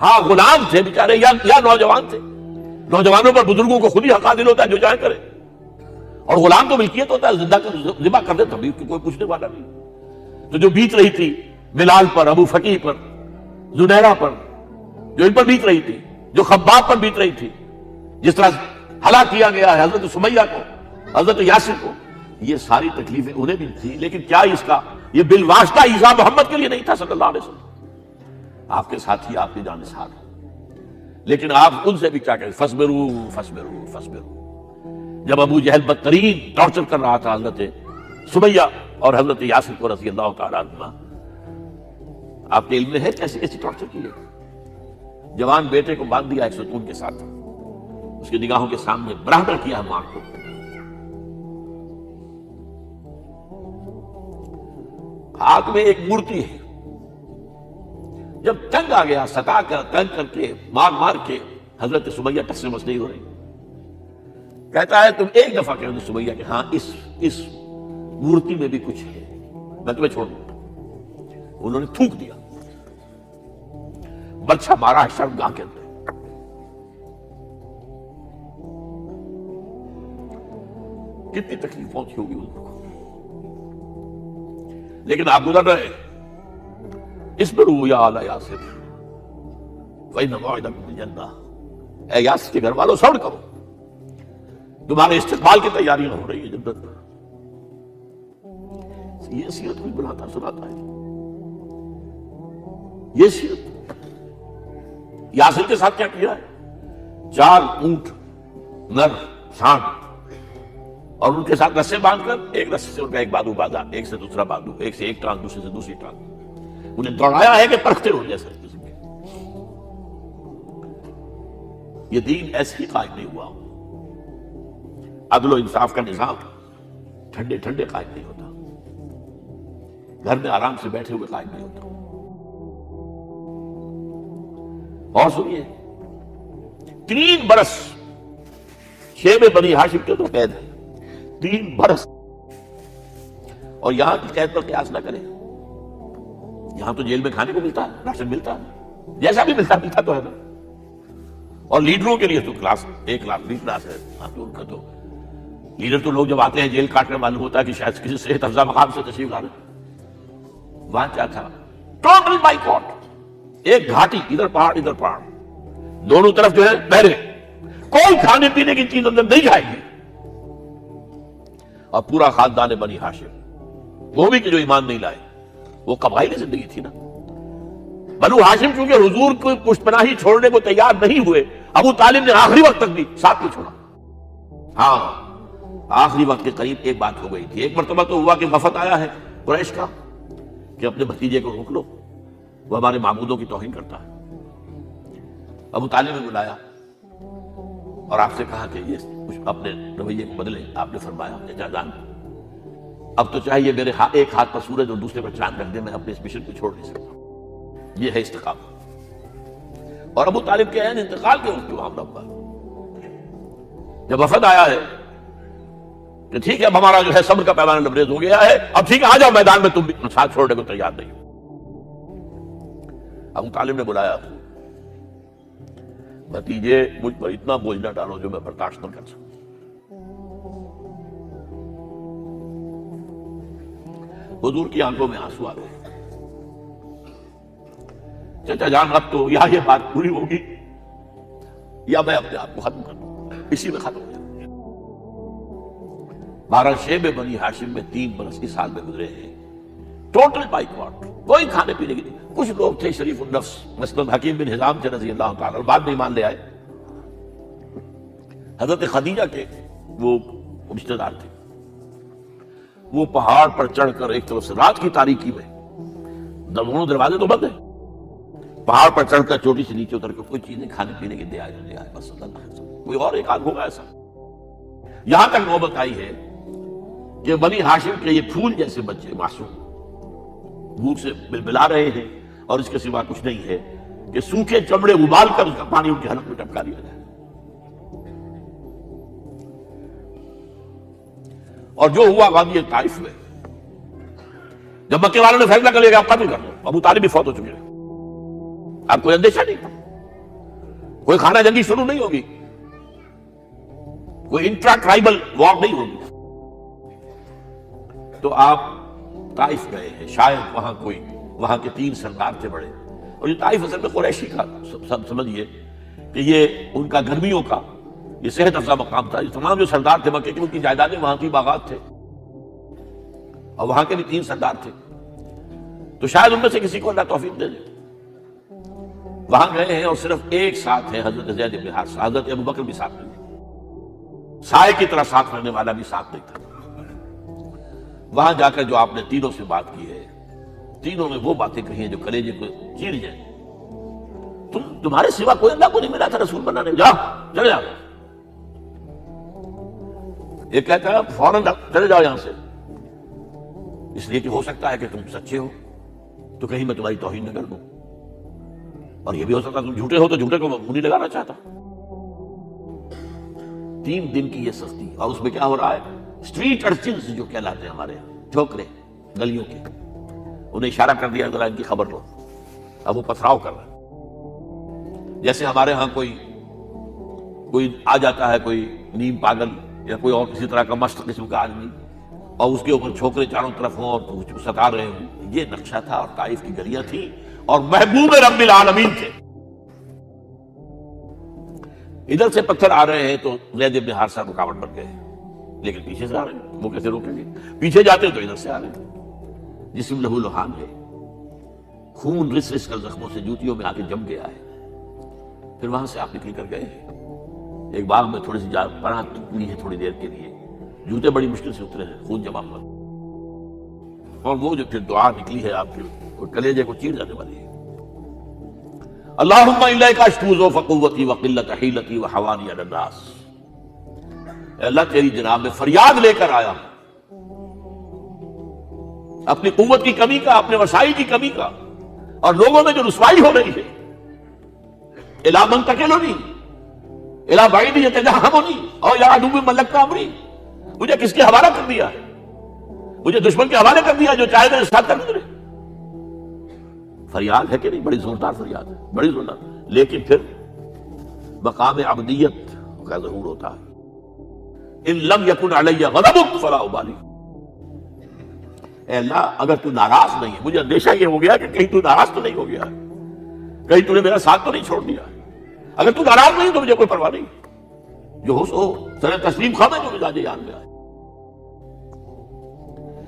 ہاں غلام تھے بیچارے یا نوجوان تھے. نوجوانوں پر بزرگوں کو خود ہی حق حاصل ہوتا ہے جو چاہے کرے. اور غلام تو ملکیت ہوتا ہے, زندہ کر ذبح کر دے تبھی کوئی پوچھنے والا نہیں. تو جو بیت رہی تھی بلال پر, ابو فقیہ پر, زنیرہ پر, جو ان پر بیت رہی تھی, جو خباب پر بیت رہی تھی, جس طرح ہلاک کیا گیا ہے حضرت سمیہ کو, حضرت یاسر کو, یہ ساری تکلیفیں انہیں بھی تھی. لیکن کیا اس کا یہ بالواسطہ عیسیٰ محمد کے لیے نہیں تھا صلی اللہ علیہ وسلم. آپ کے ساتھی آپ کی جانثار ہیں, لیکن آپ ان سے بھی کیا کہیں, فصبروا فصبروا فصبروا. جب ابو جہل بدترین ٹارچر کر رہا تھا حضرت سمیہ اور حضرت یاسر کو رضی اللہ تعالیٰ عنہ, آپ کے علم میں ہے کیسے کیسی ٹارچر کی ہے. جوان بیٹے کو باندھ دیا ایک ستون کے ساتھ, اس کی نگاہوں کے سامنے برہنہ کیا ہے ماں کو. ہاتھ میں ایک مورتی ہے. جب تنگ آ گیا, ستا کر تنگ کر کے مار مار کے حضرت سمیہ ٹس سے مس نہیں ہو رہی. کہتا ہے تم ایک دفعہ کہو سمیہ کہ ہاں اس مورتی میں بھی کچھ ہے, میں تمہیں چھوڑ دوں. انہوں نے تھوک دیا, برچھا مارا شرمگاہ کے اندر. کتنی تکلیف پہنچی ہوگی ان کو, لیکن آپ گزر رہے. اصبروا یا آل یاسر فإن موعدکم الجنہ. اے یاسر کے گھر والوں صبر کرو, تمہارے استقبال کی تیاریاں ہو رہی ہے جنت میں. یہ سیرت کوئی بناتا سناتا ہے, یہ سیرت. یاسر کے ساتھ کیا کیا ہے, 4 اونٹ نر سانڈ, اور ان کے ساتھ رسے باندھ کر ایک رسے سے ان کا ایک بازو باندھا, ایک سے دوسرا بازو, ایک سے ایک ٹانگ, دوسرے سے دوسری ٹانگ. انہیں دوڑایا ہے کہ پرکھتے ہو جیسے. یہ دین ایسے ہی قائم نہیں ہوا. عدل و انصاف کا نظام ٹھنڈے ٹھنڈے قائم نہیں ہوتا, گھر میں آرام سے بیٹھے ہوئے قائم نہیں ہوتا. اور سنیے, 3 برس شیب بنی ہاشم کے تو قید ہے, 3 برس. اور یہاں کی قید پر قیاس نہ کریں. یہاں تو جیل میں کھانے کو ملتا ہے, راشن ملتا ہے, جیسا بھی ملتا تو ہے نا. اور لیڈروں کے لیے تو کلاس 1 لاکھ بھی کلاس ہے. ہاں تو ان کا تو لیڈر تو لوگ جب آتے ہیں جیل کاٹ کر معلوم ہوتا ہے کہ شاید کسی صحت افزا مقام سے تشریف لا رہے. وہاں کیا تھا, ٹوٹل بائیکاٹ. ایک گھاٹی, ادھر پہاڑ ادھر پہاڑ, دونوں طرف جو ہے بحرے, کوئی کھانے پینے کی چیز اندر نہیں جائے گی. اور پورا خاندان بنی ہاشم, وہ بھی کہ جو ایمان نہیں لائے, وہ قبائلی زندگی تھی نا. بنو ہاشم چونکہ حضور کو پشت پناہی چھوڑنے کو تیار نہیں ہوئے, ابو طالب نے آخری وقت تک بھی ساتھ نہیں چھوڑا. ہاں آخری وقت کے قریب ایک بات ہو گئی تھی. ایک مرتبہ تو ہوا کہ وفد آیا ہے قریش کا کہ اپنے بھتیجے کو روک لو, وہ ہمارے معبودوں کی توہین کرتا ہے. ابو طالب نے بلایا اور آپ سے کہا کہ یہ کچھ اپنے رویے کو بدلیں. آپ نے فرمایا چچا جان, اب تو چاہیے میرے ایک ہاتھ پر سورج اور دوسرے پر چاند رکھ دے, میں اپنے اس مشن کو چھوڑ نہیں سکتا. یہ ہے استقامت. اور ابو طالب کے عین انتقال کے وقت معاملہ ہوا. جب وفد آیا ہے کہ ٹھیک ہے اب ہمارا جو ہے صبر کا پیمانہ لبریز ہو گیا ہے, اب ٹھیک ہے آ جاؤ میدان میں, تم بھی ساتھ چھوڑنے کو تیار نہیں. ابو طالب نے بلایا, بھتیجے مجھ پر اتنا بوجھ نہ ڈالو جو میں برداشت نہ کر سکوں. حضور کی آنکھوں میں آنسو آ گئے. چچا جان اب تو یا یہ بات پوری ہوگی یا میں اپنے آپ کو ختم کر دوں, اسی میں ختم ہو جائے. 12 شیب بنی ہاشم میں 3 برس اس سال میں گزرے ہیں. ٹوٹل بائیکاٹ, کوئی کھانے پینے کی نہیں. کچھ لوگ تھے شریف النفس, مثلا حکیم بن حزام تھے رضی اللہ تعالیٰ, بعد میں ایمان لے آئے. حضرت خدیجہ کے وہ رشتے دار تھے. وہ پہاڑ پر چڑھ کر ایک طرف سے رات کی تاریکی میں, دونوں دروازے تو بند ہیں, پہاڑ پر چڑھ کر چوٹی سے نیچے اتر کے کوئی چیزیں کھانے پینے کی دے آئے بس اللہ علیہ وسلم. کوئی اور ایک آدھ ہوگا ایسا. یہاں تک نوبت آئی ہے کہ بنی ہاشم کے یہ پھول جیسے بچے معصوم بھوک سے بلبلا رہے ہیں, اور اس کے سوا کچھ نہیں ہے کہ سوکھے چمڑے ابال کر اس کا پانی ان کے حلق میں ٹپکا دیا جائے. اور جو ہوا وادی طائف میں, جب مکے والوں نے فیصلہ کر لیا کہ آپ قتل کر دو, ابو طالب بھی فوت ہو چکے ہیں, آپ کوئی اندیشہ نہیں. کوئی خانہ جنگی شروع نہیں ہوگی، کوئی انٹرا ٹرائبل وار نہیں ہوگی۔ تو آپ طائف گئے ہیں، شاید وہاں کے 3 سردار تھے بڑے، اور یہ طائف اصل میں قریشی کا سمجھیے کہ یہ ان کا گرمیوں کا یہ صحت افزا مقام تھا۔ یہ تمام جو سردار تھے مکے کے، ان کی جائیدادیں وہاں کی باغات تھے، اور وہاں کے بھی 3 سردار تھے، تو شاید ان میں سے کسی کو اللہ توفیق دے دے۔ وہاں گئے ہیں اور صرف ایک ساتھ ہے، حضرت زید بن حارثہ، حضرت ابوبکر بھی ساتھ نہیں، سائے کی طرح ساتھ رہنے والا بھی ساتھ نہیں تھا۔ وہاں جا کر جو آپ نے تینوں سے بات کی ہے، تینوں نے وہ باتیں کہی ہیں جو کلیجے کو چیر جائیں۔ تمہارے سوا کوئی اللہ کو نہیں ملا تھا رسول بنانے، جاؤ چلے جاؤ۔ یہ کہتا ہے فوراً چلے جاؤ یہاں سے، اس لیے کہ ہو سکتا ہے کہ تم سچے ہو تو کہیں میں تمہاری توہین نہ کر دوں، اور یہ بھی ہو سکتا ہے تم جھوٹے ہو تو جھوٹے کو منہ نہیں لگانا چاہتا۔ 3 دن کی یہ سختی، اور اس میں کیا ہو رہا ہے، اسٹریٹ ارچنز جو کہلاتے ہیں ہمارے یہاں، ٹھوکرے گلیوں کے، انہیں اشارہ کر دیا ذرا ان کی خبر لو۔ اب وہ پتھراؤ کر رہا ہے، جیسے ہمارے ہاں کوئی آ جاتا ہے، کوئی نیم پاگل یا کوئی اور کسی طرح کا مست قسم کا آدمی، اور اس کے اوپر چھوکرے چاروں طرف ہوں اور ستا رہے ہوں۔ یہ نقشہ تھا، اور طائف کی گلیاں تھیں، اور محبوب رب العالمین تھے۔ ادھر سے پتھر آ رہے ہیں تو زید بن حارثہ رکاوٹ بن گئے، لیکن پیچھے سے آ رہے ہیں، وہ کیسے روکیں گے؟ پیچھے جاتے تو ادھر سے آ رہے ہیں۔ جسم لہو لہان ہے، خون رس رس کر زخموں سے جوتیوں میں آ کے جم گیا ہے۔ پھر وہاں سے آپ نکل کر گئے، ایک باغ میں تھوڑی سی پناہ لی ہے تھوڑی دیر کے لیے، جوتے بڑی مشکل سے اترے ہیں، خون جمع ہوا، اور وہ جو پھر دعا نکلی ہے آپ کی، وہ کلیجے کو چیر جانے والی ہے۔ اللہم الیک اشکو ضعف قوتی وقلت حیلتی وحوانی علی الناس، اے اللہ تیری جناب میں فریاد لے کر آیا ہوں، اپنی قوت کی کمی کا، اپنے وسائل کی کمی کا، اور لوگوں میں جو رسوائی ہو رہی ہے۔ الی من تکلنی الی بعید یتجہمنی او الی عدو ملکت امری، مجھے کس کے حوالہ کر دیا ہے؟ مجھے دشمن کے حوالے کر دیا جو چاہے میرے ساتھ کر گزرے۔ فریاد ہے کہ نہیں؟ بڑی زوردار فریاد ہے، بڑی زوردار، لیکن پھر مقام عبدیت کا ظہور ہوتا ہے۔ ان لم یکن علی غضبک فلا ابالی، اے اللہ اگر تو ناراض نہیں ہے، مجھے اندیشہ یہ ہو گیا کہ کہیں تو ناراض تو نہیں ہو گیا ہے، کہیں تو نے میرا ساتھ تو نہیں چھوڑ دیا ہے۔ اگر تو ناراض نہیں تو مجھے کوئی پرواہ نہیں، جو ہو سو سر تسلیم خواہ جو مزاج یاد میں آئے۔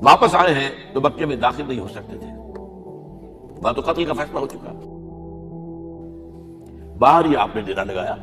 واپس آئے ہیں تو مکے میں داخل نہیں ہو سکتے تھے، وہاں تو قتل کا فیصلہ ہو چکا۔ باہر ہی آپ نے ڈیرا لگایا،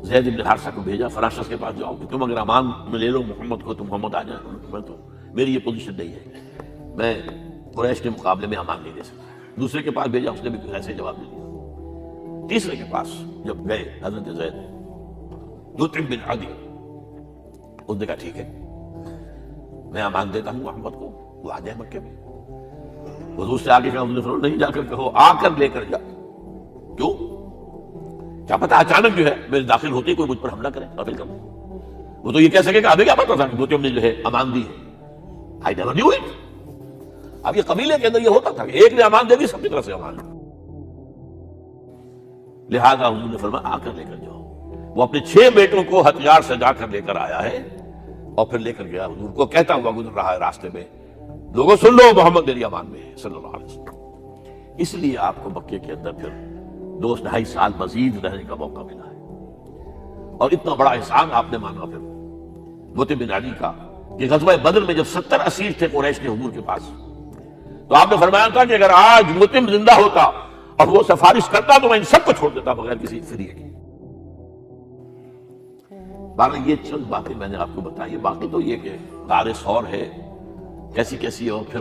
زید بن حارثہ کو بھیجا، فلاں شخص کے پاس جاؤ کہ تم اگر امان میں لے لو محمد کو تو محمد آ جائے، میں تو میری یہ پوزیشن نہیں ہے، میں قریش کے مقابلے میں امان نہیں دے سکتا۔ دوسرے کے پاس بھیجا، اس نے بھی ایسے جواب دے دیا۔ تیسرے کے پاس جب گئے حضرت زید مطعم بن عدی، اس نے کہا ٹھیک ہے میں امان دیتا ہوں محمد کو، وہ آ جائے مکے میں۔ حضور سے آگے کہا، نہیں جا کر کہو، آ کر لے کر جا۔ کیوں؟ کیا پتا اچانک جو ہے میرے داخل ہوتے ہی کوئی مجھ پر حملہ کرے، قتل کرے۔ وہ تو یہ کہہ سکے کہ ابھی کیا پتا تھا کہ مطعم نے جو ہے امان دی ہے، I never knew it۔ اب یہ قبیلے کے اندر یہ ہوتا تھا کہ ایک نے امان دے دی، سب کی طرف سے امان، لہذا حضور نے فرمایا آ کر لے کر جاؤ۔ وہ اپنے 6 بیٹوں کو ہتھیار سجا کر لے کر آیا ہے، اور پھر لے کر گیا حضور کو، کہتا ہوا گزر رہا ہے راستے میں، لوگوں سن لو محمد میری امان میں ہے صلی اللہ علیہ وسلم۔ اس لیے آپ کو مکے کے اندر پھر 2-2.5 سال مزید رہنے کا موقع ملا ہے، اور اتنا بڑا احسان آپ نے مانا پھر مطعم بن عدی کا کہ غزوہ بدر میں جب 70 اسیر تھے قریش کے حضور کے پاس، تو آپ نے فرمایا تھا کہ اگر آج مطعم زندہ ہوتا اور وہ سفارش کرتا تو میں ان سب کو چھوڑ دیتا بغیر کسی فریے کے۔ باقی یہ چند باتیں میں نے آپ کو بتائی، باقی تو یہ کہ غار ثور ہے کیسی کیسی، اور پھر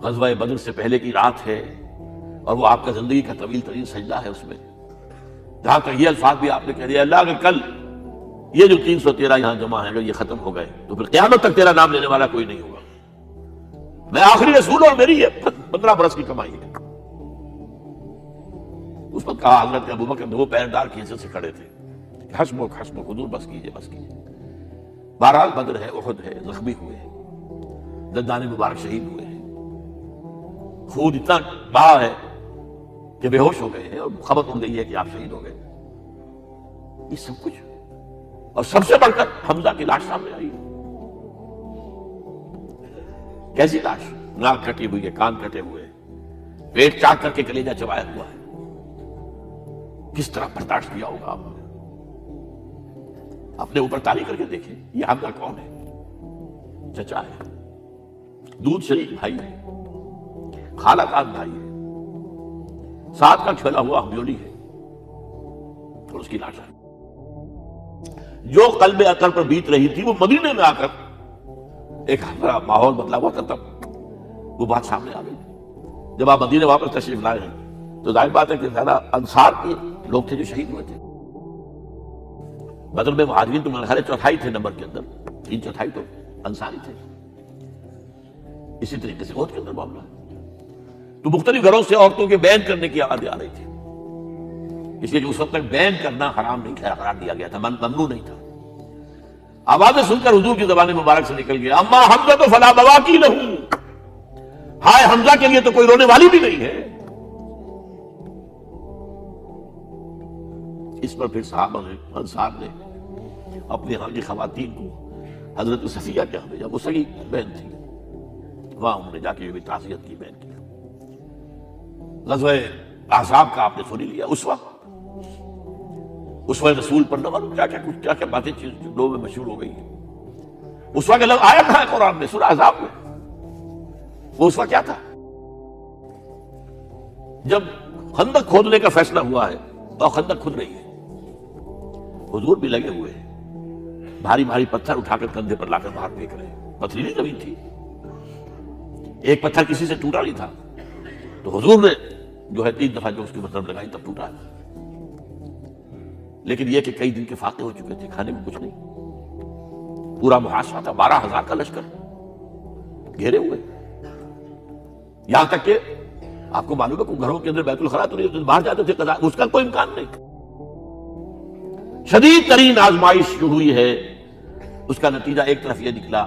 غزوہ بدر سے پہلے کی رات ہے، اور وہ آپ کا زندگی کا طویل ترین سجدہ ہے۔ اس میں جہاں تک یہ الفاظ بھی آپ نے کہہ دیا، اللہ اگر کل یہ جو 313 یہاں جمع ہے اگر یہ ختم ہو گئے تو پھر قیامت تک تیرا نام لینے والا کوئی نہیں ہوگا، میں آخری رسول اور میری یہ 15 برس کی کمائی ہے۔ اس وقت کہا حضرت ابوبکر 2 پیر دار کھینچے سے کھڑے تھے، حسبک حسبک حضور بس کیجئے بس کیجئے۔ بہرحال بدر ہے، احد ہے، زخمی ہوئے ہیں، دندان مبارک شہید ہوئے ہیں، خون اتنا بہا ہے کہ بے ہوش ہو گئے ہیں، اور خبر اڑ گئی ہے کہ آپ شہید ہو گئے۔ یہ سب کچھ، اور سب سے بڑھ کر حمزہ کی لاش سامنے آئی. کیسی لاش؟ ناک کٹی ہوئی ہے، کان کٹے ہوئے، پیٹ چاک کر کے کلیجہ چبایا ہوا ہے. کس طرح برداشت کیا ہوگا آپ نے؟ اپنے اوپر تاریخ کر کے دیکھیں. یہ حمزہ کون ہے؟ چچا ہے، دودھ شریک بھائی ہے، خالہ کا بھائی ہے، ساتھ کا کھلا ہوا ہمیولی ہے، اور اس کی لاش ہے. جو قلب اکر پر بیت رہی تھی وہ مدینے میں آ کر ایک ماحول بدلا ہوا تھا، تب وہ بات سامنے آ گئی. جب آپ مدینے واپس تشریف لائے ہیں تو ظاہر بات ہے کہ زیادہ انصار کے لوگ تھے جو شہید ہوئے تھے. بدر میں مہاجرین تو میرے خیال 4 تھے نمبر کے اندر، 3/4 تو انصاری تھے. اسی طریقے سے احد کے اندر معاملہ ہے. تو مختلف گھروں سے عورتوں کے بین کرنے کی آوازیں آ رہی تھی، اس لیے کہ اس وقت تک بین کرنا حرام نہیں قرار دیا گیا تھا، ممنوع نہیں تھا. آوازیں سن کر حضور کی زبان مبارک سے نکل گیا، اما حمزہ تو فلا بواکی لہو، ہائے حمزہ کے لیے تو کوئی رونے والی بھی نہیں ہے. اس پر پھر صحابہ نے، انصار نے اپنے ہاں کی خواتین کو حضرت صفیہ کے ہاں بھیجا. وہ سگی بہن تھی، وہاں انہوں نے جا کے بھی تعزیت کی بہن کی. غزوہ احزاب کا آپ نے سنی لیا. اس وقت اسوہ رسول پر نہ معلوم کیا کیا باتیں لوگوں میں مشہور ہو گئی ہیں. اس وقت لوگ آیا تھا قرآن میں سورہ احزاب میں، وہ اس وقت کیا تھا؟ جب خندق کھودنے کا فیصلہ ہوا ہے تو خندق کھود رہی ہے، حضور بھی لگے ہوئے ہیں، بھاری بھاری پتھر اٹھا کر کندھے پر لا کر باہر پھینک رہے ہیں. پتھریلی زمین تھی، ایک پتھر کسی سے ٹوٹا نہیں تھا، تو حضور نے جو ہے 3 دفعہ جو اس کی مطلب لگائی تب ٹوٹا. لیکن یہ کہ کئی دن کے فاقے ہو چکے تھے، کھانے میں کچھ نہیں، پورا محاصرہ تھا، 12,000 کا لشکر گھیرے ہوئے. یہاں تک کہ آپ کو معلوم ہے کہ گھروں کے اندر بیت الخلاء تو نہیں، باہر جاتے تھے قضاء، اس کا کوئی امکان نہیں. شدید ترین آزمائش جو ہوئی ہے اس کا نتیجہ ایک طرف یہ نکلا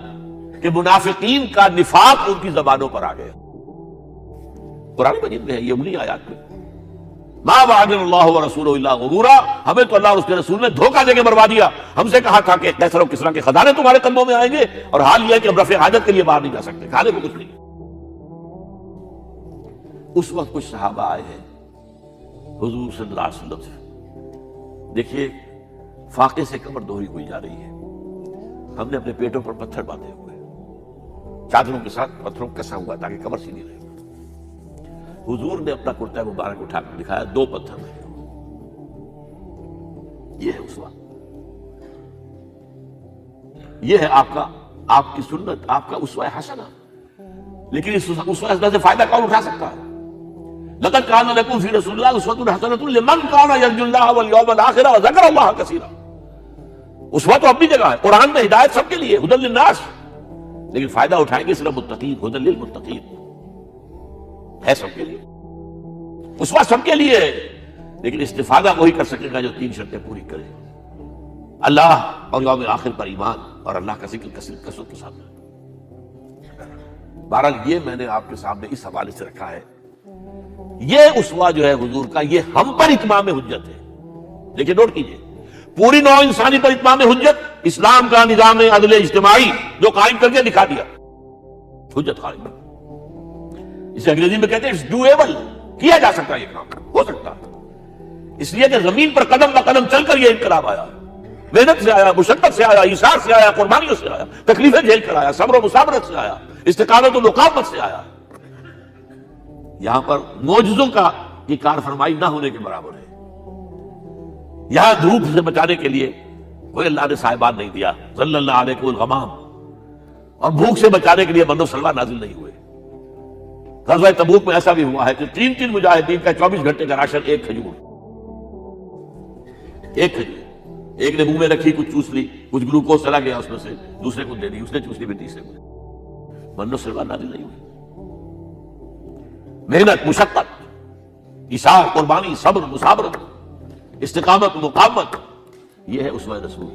کہ منافقین کا نفاق ان کی زبانوں پر آ گیا. قرآن مجید میں ہے یہ انہی آیات میں، ما وعدنا اللہ ورسولہ الا غرورا، ہمیں تو اللہ اور اس کے رسول نے دھوکہ دے کے مروا دیا. ہم سے کہا تھا کہ کیسر و کسریٰ کے خزانے تمہارے قدموں میں آئیں گے، اور حال یہ ہے کہ ہم رفع حاجت کے لیے باہر نہیں جا سکتے، کھانے کو کچھ نہیں. اس وقت کچھ صحابہ آئے ہیں حضور صلی اللہ علیہ وسلم سے، دیکھیے فاقے سے کمر دوہری ہوئی جا رہی ہے، ہم نے اپنے پیٹوں پر پتھر باندھے ہوئے، چادروں کے ساتھ پتھروں کسا ہوا تاکہ کمر سیدھی رہے. حضور نے اپنا کرتا مبارک اٹھا کر دکھایا، 2 پتھر میں. یہ ہے اسوہ، یہ ہے آپ کی سنت، آپ کا اسوہ حسنہ. لیکن اس اسوہ حسنہ سے فائدہ کون اٹھا سکتا ہے؟ لقد کان لکم فی رسول اللہ اسوۃ حسنۃ لمن کان یرجو اللہ والیوم الآخر وذکر اللہ کثیرا. اسوہ تو اپنی جگہ ہے، قرآن میں ہدایت سب کے لیے، ھدی للناس، لیکن فائدہ اٹھائیں گے صرف متقین، ھدی للمتقین ہے سب کے لیے. اسوہ سب کے لیے ہے، لیکن استفادہ وہی کر سکے گا جو 3 شرطیں پوری کرے: اللہ اور یوم آخر پر ایمان، اور اللہ کا ذکر کثرت کے ساتھ. بہرحال یہ میں نے آپ کے سامنے اس حوالے سے رکھا ہے. یہ اسوہ جو ہے حضور کا، یہ ہم پر اتمام حجت ہے. لیکن نوٹ کیجئے، پوری نوع انسانی پر اتمام حجت اسلام کا نظام عدل اجتماعی جو قائم کر کے دکھا دیا، حجت قائم. اسے انگریزی میں کہتے ہیں اٹس ڈویبل، کیا جا سکتا ہے، یہ کام ہو سکتا ہے. اس لیے کہ زمین پر قدم بہ قدم چل کر یہ انقلاب آیا، محنت سے آیا، مشقت سے آیا، ایثار سے آیا، قربانیوں سے آیا، تکلیفیں جھیل کر آیا، صبر و مصابرت سے آیا، استقامت و مقاومت سے آیا. یہاں پر معجزوں کا یہ کار فرمائی نہ ہونے کے برابر ہے. یہاں دھوپ سے بچانے کے لیے کوئی اللہ نے صاحبان نہیں دیا، صلی اللہ علیہ الغمام، اور بھوک سے بچانے کے لیے من و سلوہ نازل نہیں ہوئے. غزوہ تبوک میں ایسا بھی ہوا ہے کہ 3 مجاہدین کا 24 گھنٹے کا راشن ایک کھجور، ایک نے منہ میں رکھی، کچھ چوس لی، کچھ گلوکوز چلا گیا اس میں سے، دوسرے کو دے دی، اس نے چوس لی، تیسرے کو. من و سلوہ نازل نہیں ہوئی. محنت، مشقت، ایثار، قربانی، صبر، مصابرت، استقامت، مقاومت، یہ ہے اسوہ رسول.